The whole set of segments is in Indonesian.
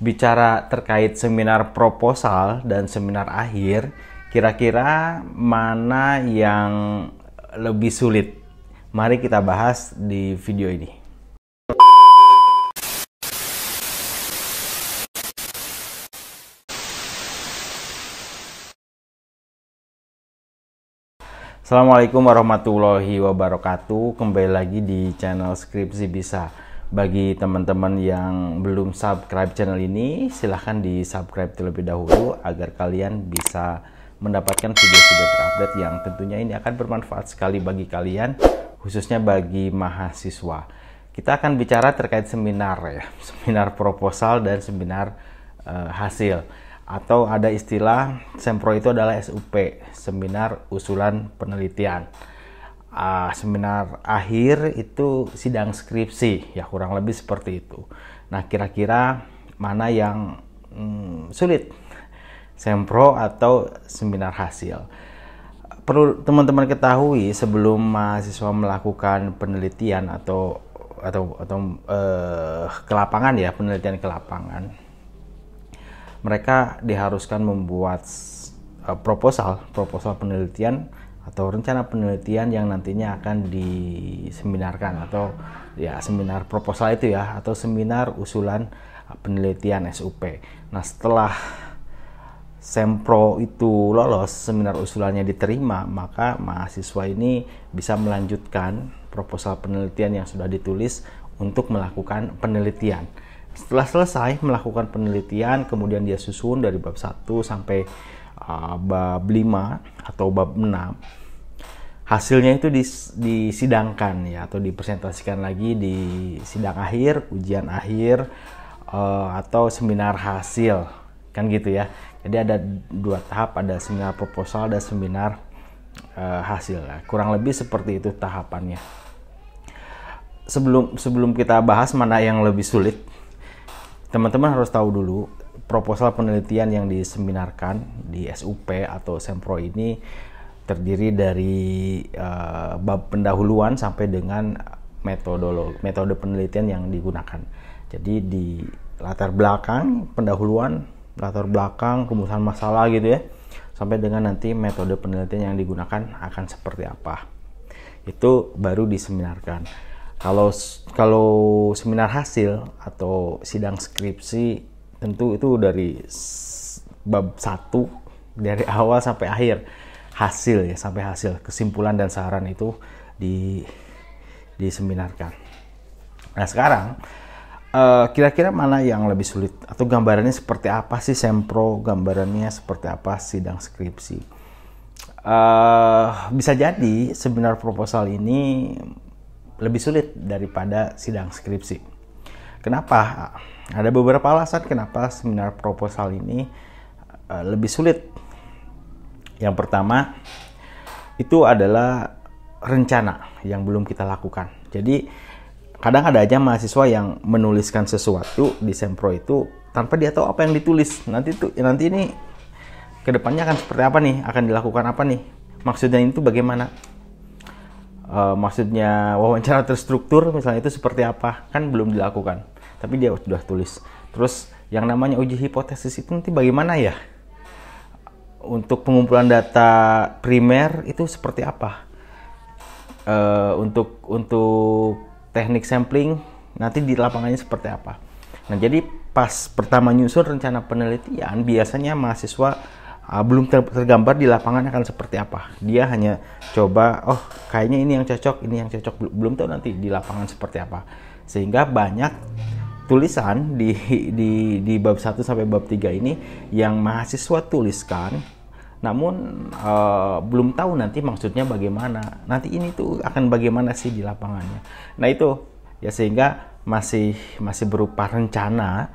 Bicara terkait seminar proposal dan seminar akhir, kira-kira mana yang lebih sulit? Mari kita bahas di video ini. Assalamualaikum warahmatullahi wabarakatuh. Kembali lagi di channel Skripsi Bisa. Bagi teman-teman yang belum subscribe channel ini, silahkan di subscribe terlebih dahulu agar kalian bisa mendapatkan video-video terupdate yang tentunya ini akan bermanfaat sekali bagi kalian, khususnya bagi mahasiswa. Kita akan bicara terkait seminar ya, seminar proposal dan seminar hasil. Atau ada istilah Sempro itu adalah SUP, seminar usulan penelitian. Seminar akhir itu sidang skripsi, ya kurang lebih seperti itu. Nah, kira-kira mana yang sulit, Sempro atau seminar hasil? Perlu teman-teman ketahui, sebelum mahasiswa melakukan penelitian atau ke lapangan ya, penelitian ke lapangan, mereka diharuskan membuat proposal penelitian atau rencana penelitian yang nantinya akan diseminarkan, atau ya seminar proposal itu ya, atau seminar usulan penelitian SUP. Nah, setelah Sempro itu lolos, seminar usulannya diterima, maka mahasiswa ini bisa melanjutkan proposal penelitian yang sudah ditulis untuk melakukan penelitian. Setelah selesai melakukan penelitian, kemudian dia susun dari bab 1 sampai bab 5 atau bab 6. Hasilnya itu disidangkan ya, atau dipresentasikan lagi di sidang akhir, ujian akhir, atau seminar hasil, kan gitu ya. Jadi ada dua tahap, ada seminar proposal dan seminar hasil. Kurang lebih seperti itu tahapannya. Sebelum kita bahas mana yang lebih sulit, teman-teman harus tahu dulu proposal penelitian yang diseminarkan di SUP atau Sempro ini terdiri dari bab pendahuluan sampai dengan metode penelitian yang digunakan. Jadi di latar belakang, pendahuluan, latar belakang, rumusan masalah gitu ya, sampai dengan nanti metode penelitian yang digunakan akan seperti apa. Itu baru diseminarkan. Kalau seminar hasil atau sidang skripsi, tentu itu dari bab 1 dari awal sampai akhir, hasil ya, sampai hasil, kesimpulan dan saran itu diseminarkan. Nah, sekarang kira-kira mana yang lebih sulit, atau gambarannya seperti apa sih Sempro, gambarannya seperti apa sidang skripsi? Bisa jadi seminar proposal ini lebih sulit daripada sidang skripsi. Kenapa? Ada beberapa alasan kenapa seminar proposal ini lebih sulit. Yang pertama, itu adalah rencana yang belum kita lakukan. Jadi, kadang ada aja mahasiswa yang menuliskan sesuatu di Sempro itu tanpa dia tahu apa yang ditulis. Nanti ini kedepannya akan seperti apa nih, akan dilakukan apa nih, maksudnya itu bagaimana. Maksudnya wawancara terstruktur misalnya itu seperti apa, kan belum dilakukan, tapi dia sudah tulis. Terus yang namanya uji hipotesis itu nanti bagaimana ya, untuk pengumpulan data primer itu seperti apa, untuk teknik sampling nanti di lapangannya seperti apa. Nah, jadi pas pertama nyusun rencana penelitian, biasanya mahasiswa belum tergambar di lapangan akan seperti apa. Dia hanya coba, oh kayaknya ini yang cocok, belum tahu nanti di lapangan seperti apa. Sehingga banyak tulisan di bab 1 sampai bab 3 ini yang mahasiswa tuliskan, namun belum tahu nanti maksudnya bagaimana. Nanti ini tuh akan bagaimana sih di lapangannya. Nah, itu ya, sehingga masih berupa rencana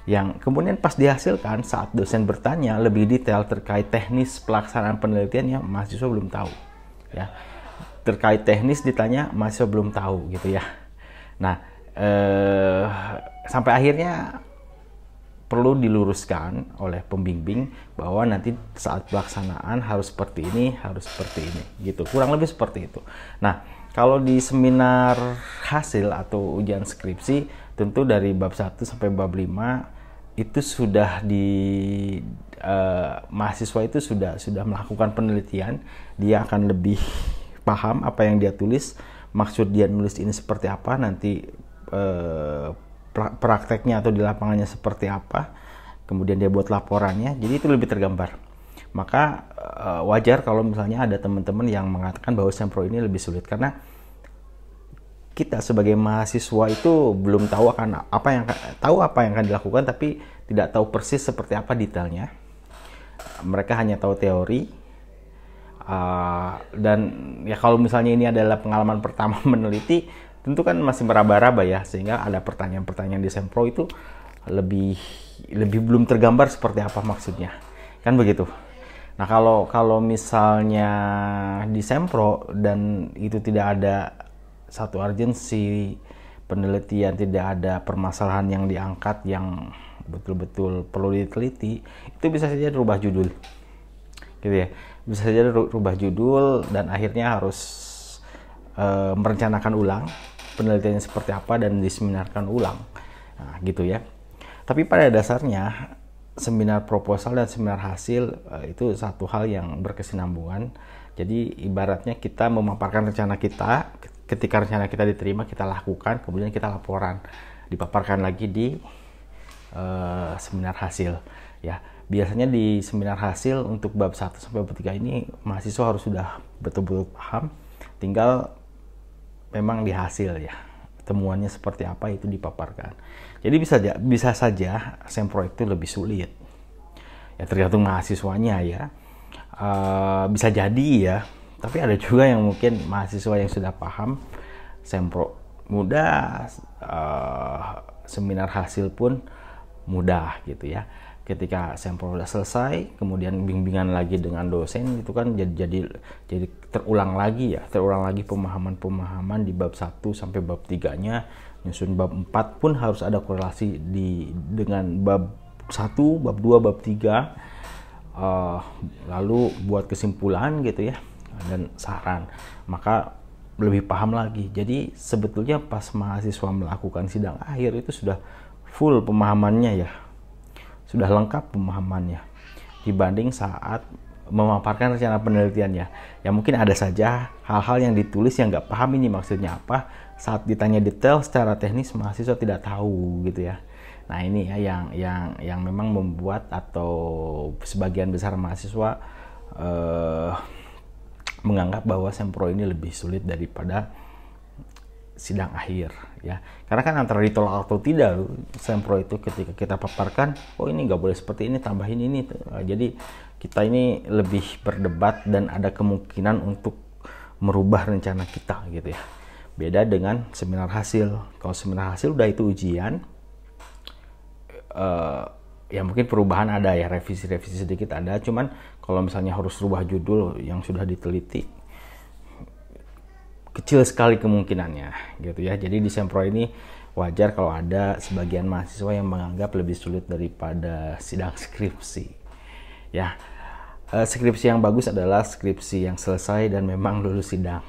yang kemudian pas dihasilkan, saat dosen bertanya lebih detail terkait teknis pelaksanaan penelitiannya, mahasiswa belum tahu ya. Terkait teknis ditanya, mahasiswa belum tahu gitu ya. Nah, sampai akhirnya perlu diluruskan oleh pembimbing bahwa nanti saat pelaksanaan harus seperti ini, harus seperti ini, gitu. Kurang lebih seperti itu. Nah, kalau di seminar hasil atau ujian skripsi, tentu dari bab 1 sampai bab 5 itu sudah mahasiswa itu sudah melakukan penelitian, dia akan lebih paham apa yang dia tulis, maksud dia nulis ini seperti apa, nanti prakteknya atau di lapangannya seperti apa, kemudian dia buat laporannya, jadi itu lebih tergambar. Maka wajar kalau misalnya ada teman-teman yang mengatakan bahwa Sempro ini lebih sulit, karena kita sebagai mahasiswa itu belum tahu apa yang akan dilakukan, tapi tidak tahu persis seperti apa detailnya. Mereka hanya tahu teori, dan ya kalau misalnya ini adalah pengalaman pertama meneliti, tentu kan masih meraba-raba ya, sehingga ada pertanyaan-pertanyaan di Sempro itu lebih belum tergambar seperti apa maksudnya, kan begitu. Nah kalau misalnya di Sempro dan itu tidak ada satu urgensi penelitian, tidak ada permasalahan yang diangkat yang betul-betul perlu diteliti, itu bisa saja rubah judul, gitu ya. Bisa saja rubah judul dan akhirnya harus merencanakan ulang penelitiannya seperti apa dan diseminarkan ulang, nah, gitu ya. Tapi pada dasarnya seminar proposal dan seminar hasil itu satu hal yang berkesinambungan. Jadi ibaratnya kita memaparkan rencana kita, ketika rencana kita diterima kita lakukan, kemudian kita laporan, dipaparkan lagi di seminar hasil ya. Biasanya di seminar hasil untuk bab 1 sampai bab 3 ini mahasiswa harus sudah betul-betul paham, tinggal memang di hasil ya, temuannya seperti apa itu dipaparkan. Jadi bisa saja Sempro itu lebih sulit ya, tergantung mahasiswanya ya. Bisa jadi ya, tapi ada juga yang mungkin mahasiswa yang sudah paham Sempro mudah, seminar hasil pun mudah gitu ya. Ketika Sempro sudah selesai, kemudian bimbingan lagi dengan dosen, itu kan jadi terulang lagi pemahaman di bab 1 sampai bab 3-nya, nyusun bab 4 pun harus ada korelasi dengan bab 1, bab 2, bab 3, lalu buat kesimpulan gitu ya, dan saran, maka lebih paham lagi. Jadi sebetulnya pas mahasiswa melakukan sidang akhir itu sudah full pemahamannya ya, sudah lengkap pemahamannya dibanding saat memaparkan rencana penelitiannya. Ya mungkin ada saja hal-hal yang ditulis yang nggak paham ini maksudnya apa, saat ditanya detail secara teknis mahasiswa tidak tahu gitu ya. Nah ini ya yang memang membuat atau sebagian besar mahasiswa menganggap bahwa Sempro ini lebih sulit daripada sidang akhir ya, karena kan antara ditolak atau tidak Sempro itu ketika kita paparkan, oh ini nggak boleh seperti ini, tambahin ini, jadi kita ini lebih berdebat dan ada kemungkinan untuk merubah rencana kita gitu ya. Beda dengan seminar hasil. Kalau seminar hasil udah itu ujian, ya mungkin perubahan ada ya, revisi sedikit ada, cuman kalau misalnya harus rubah judul yang sudah diteliti, kecil sekali kemungkinannya gitu ya. Jadi di Sempro ini wajar kalau ada sebagian mahasiswa yang menganggap lebih sulit daripada sidang skripsi ya. Skripsi yang bagus adalah skripsi yang selesai dan memang lulus sidang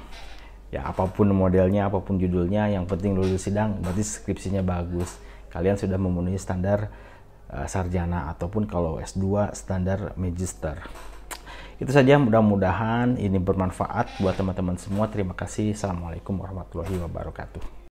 ya, apapun modelnya, apapun judulnya, yang penting lulus sidang, berarti skripsinya bagus, kalian sudah memenuhi standar sarjana, ataupun kalau S2 standar magister. Itu saja, mudah-mudahan ini bermanfaat buat teman-teman semua. Terima kasih. Assalamualaikum warahmatullahi wabarakatuh.